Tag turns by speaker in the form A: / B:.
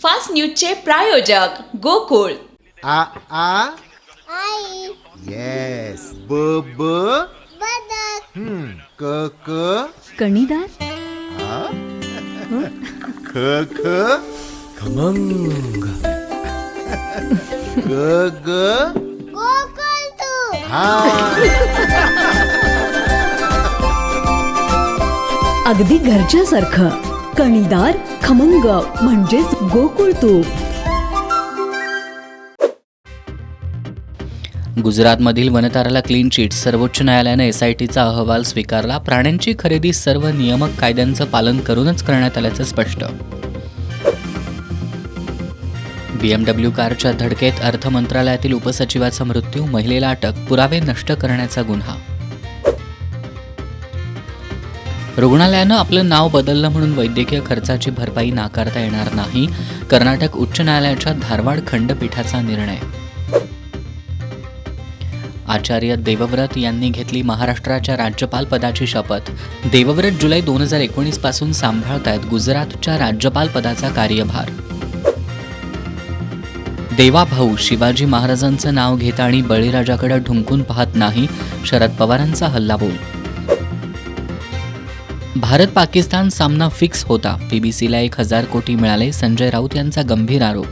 A: Fast न्यूजचे प्रायोजक गोकुळ.
B: आ आ
C: आई
B: yes ब ब
C: बदक
B: क क
D: कणीदार,
B: ख ख
E: खमंग,
B: ग ग
C: गोकुळ तू
B: हा
D: अगदी घरच्यासारखं. कणीदार, खमंग म्हणजेच गोकुळ तूप.
F: गुजरातमधील वनताराला क्लीन चिट. सर्वोच्च न्यायालयानं एसआयटीचा अहवाल स्वीकारला. प्राण्यांची खरेदी सर्व नियामक कायद्यांचं पालन करूनच करण्यात आल्याचं स्पष्ट. BMW कारच्या धडकेत अर्थ मंत्रालयातील उपसचिवाचा मृत्यू. महिलेला अटक. पुरावे नष्ट करण्याचा गुन्हा. रुग्णालयानं आपलं नाव बदललं म्हणून वैद्यकीय खर्चाची भरपाई नाकारता येणार नाही. कर्नाटक उच्च न्यायालयाच्या धारवाड खंडपीठाचा निर्णय. आचार्य देवव्रत यांनी घेतली महाराष्ट्राच्या राज्यपाल पदाची शपथ. देवव्रत जुलै 2019 पासून सांभाळतायत गुजरातच्या राज्यपाल पदाचा कार्यभार. देवाभाऊ शिवाजी महाराजांचं नाव घेता आणि बळीराजाकडे ढुंकून पाहत नाही. शरद पवारांचा हल्लाबोल. भारत पाकिस्तान सामना फिक्स होता. PBCला 1000 कोटी मिळाले. संजय राऊत यांचा गंभीर आरोप.